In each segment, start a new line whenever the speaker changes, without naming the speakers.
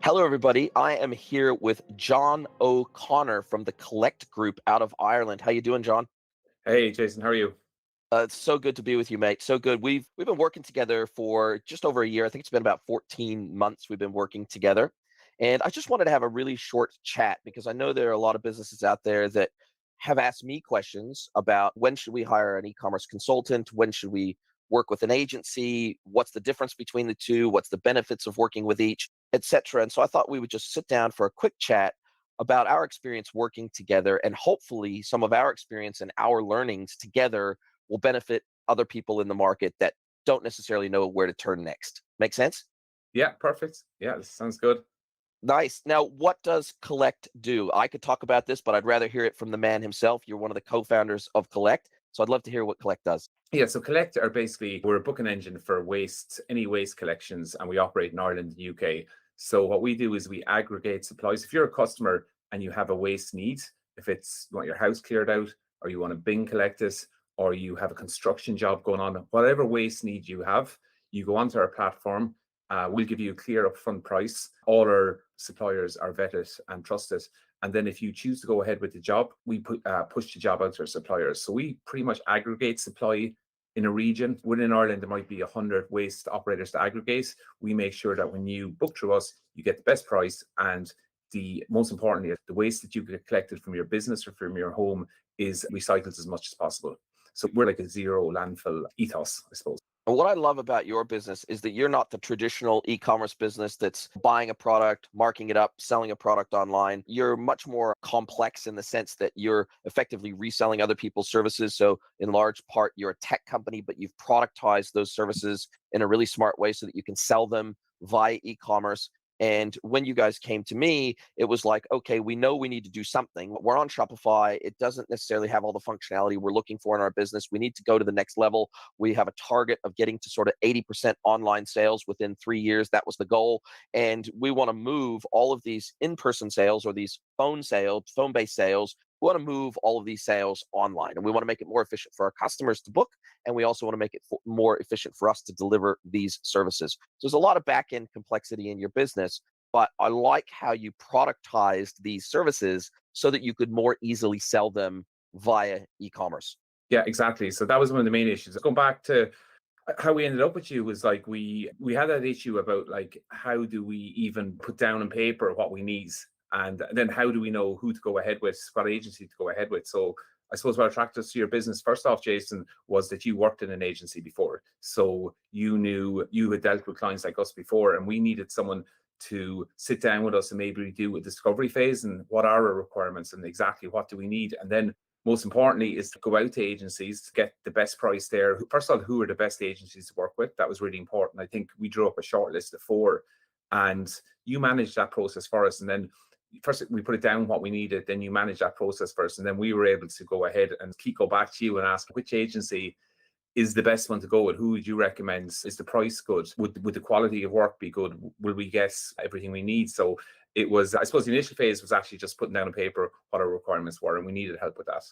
Hello, everybody. I am here with John O'Connor from the Kollect Group out of Ireland. How you doing, John?
Hey, Jason, how are you?
It's so good to be with you, mate. So good. We've been working together for just over a year. I think it's been about 14 months we've been working together. And I just wanted to have a really short chat because I know there are a lot of businesses out there that have asked me questions about when should we hire an e-commerce consultant, when should we work with an agency, what's the difference between the two, what's the benefits of working with each, etc. And so I thought we would just sit down for a quick chat about our experience working together, and hopefully some of our experience and our learnings together will benefit other people in the market that don't necessarily know where to turn next. Make sense?
Yeah, perfect. Yeah, this sounds good.
Nice. Now, what does Kollect do? I could talk about this, but I'd rather hear it from the man himself. You're one of the co-founders of Kollect, so I'd love to hear what Kollect does.
Yeah, so Collect are basically we're a booking engine for waste, any waste collections, and we operate in Ireland and UK. So what we do is we aggregate supplies. If you're a customer and you have a waste need, if it's you want your house cleared out, or you want a bin collected, or you have a construction job going on, whatever waste need you have, you go onto our platform. We'll give you a clear upfront price. All our suppliers are vetted and trusted. And then if you choose to go ahead with the job, we push the job out to our suppliers. So we pretty much aggregate supply in a region. Within Ireland, there might be 100 waste operators to aggregate. We make sure that when you book through us, you get the best price. And the most importantly, the waste that you get collected from your business or from your home is recycled as much as possible. So we're like a zero landfill ethos, I suppose.
And what I love about your business is that you're not the traditional e-commerce business that's buying a product, marking it up, selling a product online. You're much more complex in the sense that you're effectively reselling other people's services. So in large part, you're a tech company, but you've productized those services in a really smart way so that you can sell them via e-commerce. And when you guys came to me, it was like, okay, we know we need to do something. We're on Shopify. It doesn't necessarily have all the functionality we're looking for in our business. We need to go to the next level. We have a target of getting to sort of 80% online sales within 3 years. That was the goal. And we want to move all of these in-person sales or these phone-based sales. We want to move all of these sales online, and we want to make it more efficient for our customers to book, and we also want to make it more efficient for us to deliver these services. So there's a lot of back-end complexity in your business, but I like how you productized these services so that you could more easily sell them via e-commerce.
Yeah, exactly. So that was one of the main issues. Going back to how we ended up with you was like we had that issue about like how do we even put down on paper what we need, and then how do we know who to go ahead with, what agency to go ahead with. So I suppose what attracted us to your business first off, Jason, was that you worked in an agency before, so you knew you had dealt with clients like us before, and we needed someone to sit down with us and maybe do a discovery phase and what are our requirements and exactly what do we need, and then most importantly is to go out to agencies to get the best price there. First of all, who are the best agencies to work with? That was really important. I think we drew up a short list of 4, and you managed that process for us. And then first we put it down what we needed, then you managed that process first, and then we were able to go ahead and go back to you and ask which agency is the best one to go with. Who would you recommend? Is the price good? Would the quality of work be good? Will we get everything we need? So it was, I suppose the initial phase was actually just putting down on paper what our requirements were, and we needed help with that.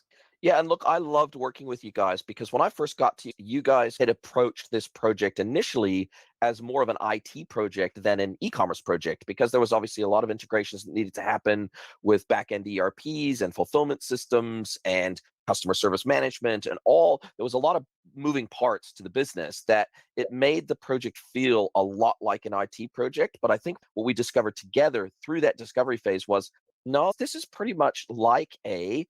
Yeah, and look, I loved working with you guys because when I first got to you, you guys had approached this project initially as more of an IT project than an e-commerce project because there was obviously a lot of integrations that needed to happen with back-end ERPs and fulfillment systems and customer service management and all. There was a lot of moving parts to the business that it made the project feel a lot like an IT project. But I think what we discovered together through that discovery phase was, no, this is pretty much like a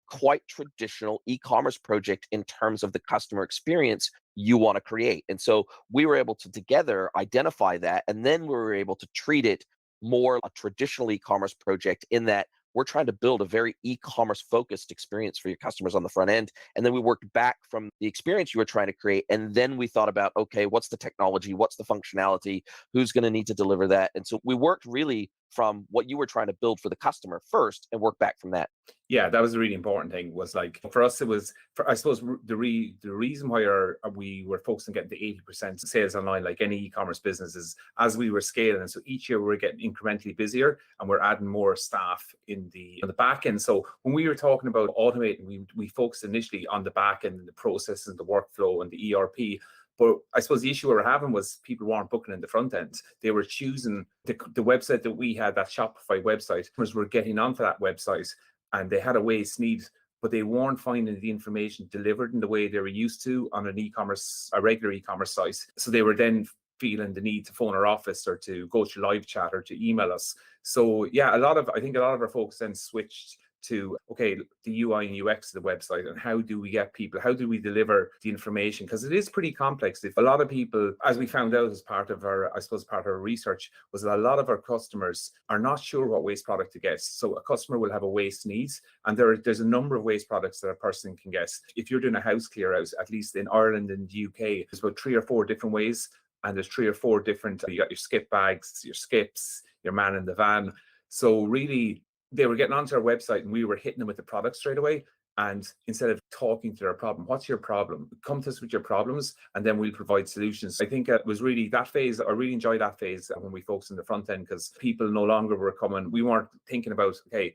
quite traditional e-commerce project in terms of the customer experience you want to create. And so we were able to together identify that, and then we were able to treat it more a traditional e-commerce project in that we're trying to build a very e-commerce focused experience for your customers on the front end. And then we worked back from the experience you were trying to create. And then we thought about, okay, what's the technology? What's the functionality? Who's going to need to deliver that? And so we worked really from what you were trying to build for the customer first and work back from that.
Yeah, that was a really important thing. Was like for us, it was for I suppose the reason why we were focused on getting to 80% sales online, like any e-commerce business, is as we were scaling, and so each year we're getting incrementally busier, and we're adding more staff in the back end. So when we were talking about automating, we focused initially on the back end, the process and the workflow and the ERP. But I suppose the issue we were having was people weren't booking in the front end. They were choosing the website that we had, that Shopify website. Customers were getting onto that website and they had a waste need, but they weren't finding the information delivered in the way they were used to on a regular e-commerce site. So they were then feeling the need to phone our office or to go to live chat or to email us. So yeah, I think a lot of our folks then switched to, okay, the UI and UX of the website, and how do we get people, how do we deliver the information? Because it is pretty complex. If a lot of people, as we found out as part of our research, was that a lot of our customers are not sure what waste product to get. So a customer will have a waste needs, and there's a number of waste products that a person can get. If you're doing a house clear out, at least in Ireland and the UK, there's about 3 or 4 different ways, and there's 3 or 4 different, you got your skip bags, your skips, your man in the van. So really, they were getting onto our website and we were hitting them with the product straight away. And instead of talking to their problem, what's your problem? Come to us with your problems, and then we'll provide solutions. I think it was really that phase. I really enjoyed that phase when we focused on the front end, because people no longer were coming. We weren't thinking about, okay,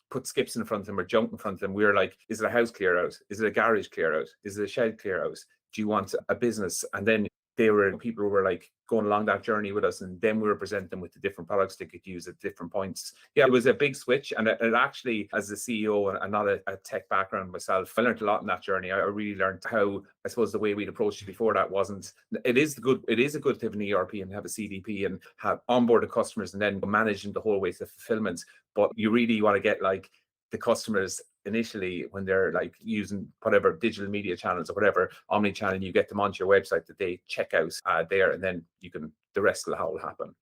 put skips in front of them or junk in front of them. We were like, is it a house clear out? Is it a garage clear out? Is it a shed clear out? Do you want a business? And then people were like going along that journey with us, and then we were presenting them with the different products they could use at different points. Yeah, it was a big switch, and it actually, as a CEO and not a tech background myself, I learned a lot in that journey. I really learned how, I suppose, the way we'd approached it before that wasn't. It is a good to have an ERP and have a CDP and have onboard the customers and then manage them the whole way to fulfillment. But you really want to get like the customers initially when they're like using whatever digital media channels or whatever omni-channel, you get them onto your website that they check out there, and then the rest of the will happen.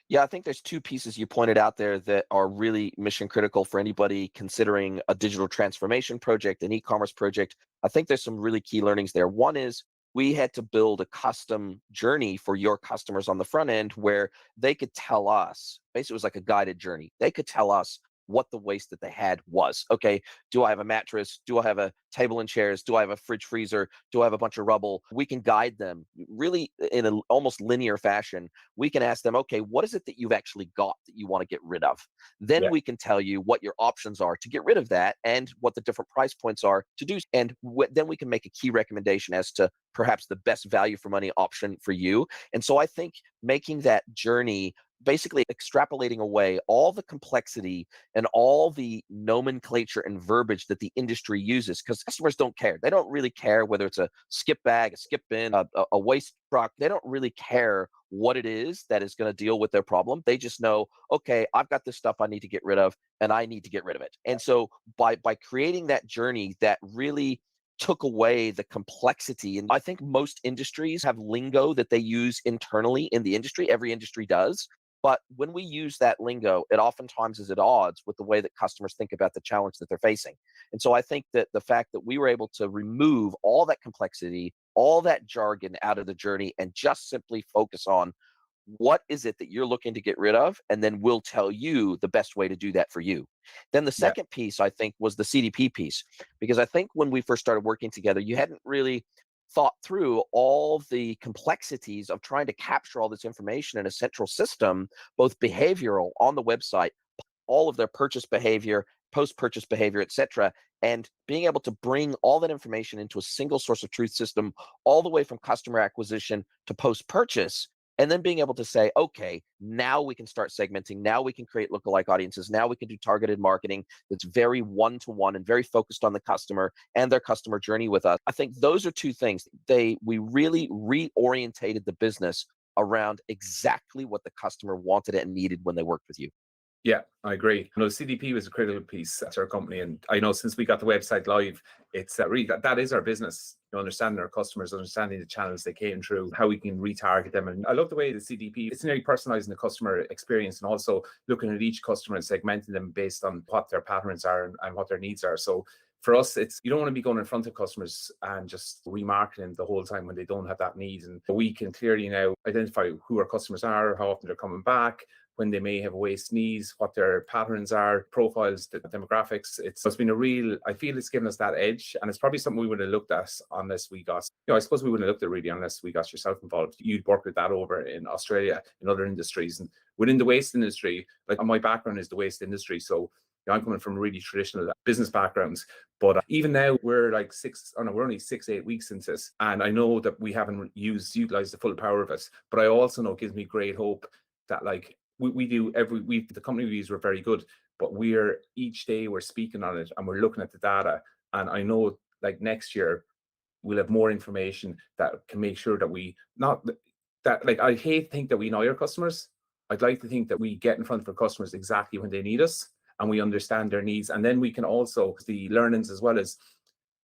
Yeah, I think there's 2 pieces you pointed out there that are really mission critical for anybody considering a digital transformation project, an e-commerce project. I think there's some really key learnings there. One is we had to build a custom journey for your customers on the front end where they could tell us, basically it was like a guided journey. They could tell us what the waste that they had was. Okay, do I have a mattress? Do I have a table and chairs? Do I have a fridge freezer? Do I have a bunch of rubble? We can guide them really in an almost linear fashion. We can ask them, okay, what is it that you've actually got that you want to get rid of? Then we can tell you what your options are to get rid of that and what the different price points are to do. And then we can make a key recommendation as to perhaps the best value for money option for you. And so I think making that journey, basically extrapolating away all the complexity and all the nomenclature and verbiage that the industry uses, because customers don't care. They don't really care whether it's a skip bag, a skip bin, a waste truck. They don't really care what it is that is going to deal with their problem. They just know, okay, I've got this stuff I need to get rid of, and I need to get rid of it. And so by creating that journey that really took away the complexity. And I think most industries have lingo that they use internally in the industry. Every industry does. But when we use that lingo, it oftentimes is at odds with the way that customers think about the challenge that they're facing. And so I think that the fact that we were able to remove all that complexity, all that jargon out of the journey, and just simply focus on what is it that you're looking to get rid of, and then we'll tell you the best way to do that for you. Then the second piece, I think, was the CDP piece, because I think when we first started working together, you hadn't really thought through all the complexities of trying to capture all this information in a central system, both behavioral on the website, all of their purchase behavior, post-purchase behavior, etc., and being able to bring all that information into a single source of truth system, all the way from customer acquisition to post-purchase. And then being able to say, okay, now we can start segmenting. Now we can create lookalike audiences. Now we can do targeted marketing that's very one-to-one and very focused on the customer and their customer journey with us. I think those are 2 things. We really reorientated the business around exactly what the customer wanted and needed when they worked with you.
Yeah, I agree. The CDP was a critical piece to our company, and I know since we got the website live, it's really that is our business. Understanding our customers, understanding the channels they came through, how we can retarget them. And I love the way the CDP, it's nearly personalizing the customer experience, and also looking at each customer and segmenting them based on what their patterns are and what their needs are. So for us, you don't want to be going in front of customers and just remarketing the whole time when they don't have that need. And we can clearly now identify who our customers are, how often they're coming back, when they may have waste needs, what their patterns are, profiles, the demographics. It's been I feel it's given us that edge, and it's probably something we would have looked at unless we got, I suppose we wouldn't have looked at really unless we got yourself involved. You'd work with that over in Australia, in other industries. And within the waste industry, like my background is the waste industry. So I'm coming from really traditional business backgrounds, but even now we're like we're only 6-8 weeks into this, and I know that we haven't utilized the full power of it. But I also know it gives me great hope that like we do the company we use, we're very good, but each day we're speaking on it and we're looking at the data, and I know like next year we'll have more information that can make sure that we not that like I hate to think that we know our customers. I'd like to think that we get in front of our customers exactly when they need us and we understand their needs. And then we can also the learnings, as well as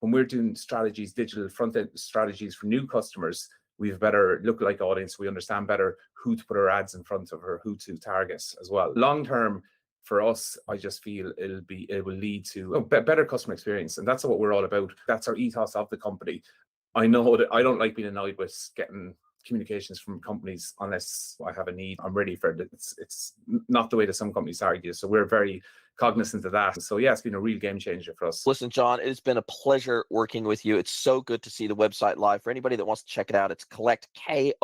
when we're doing strategies, digital front-end strategies for new customers, we have better lookalike audience. We understand better who to put our ads in front of or who to target as well. Long term, for us, I just feel it will lead to better customer experience. And that's what we're all about. That's our ethos of the company. I know that I don't like being annoyed with getting communications from companies unless I have a need. I'm ready for it. It's not the way that some companies argue. So we're very cognizant of that. So yeah, it's been a real game changer for us.
Listen, John, it's been a pleasure working with you. It's so good to see the website live. For anybody that wants to check it out, it's Kollect, Kollect.ie.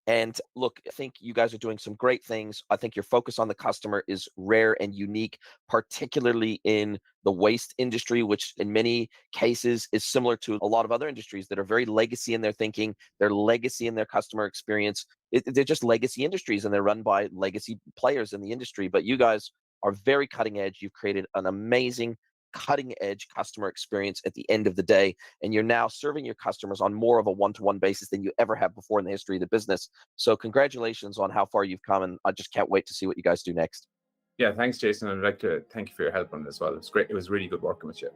And look, I think you guys are doing some great things. I think your focus on the customer is rare and unique, particularly in the waste industry, which in many cases is similar to a lot of other industries that are very legacy in their thinking, their legacy in their customer experience. They're just legacy industries and they're run by legacy players in the industry. But you guys are very cutting edge. You've created an amazing cutting edge customer experience at the end of the day. And you're now serving your customers on more of a one-to-one basis than you ever have before in the history of the business. So congratulations on how far you've come. And I just can't wait to see what you guys do next.
Yeah, thanks, Jason. I'd like to thank you for your help on this as well. It's great. It was really good working with you.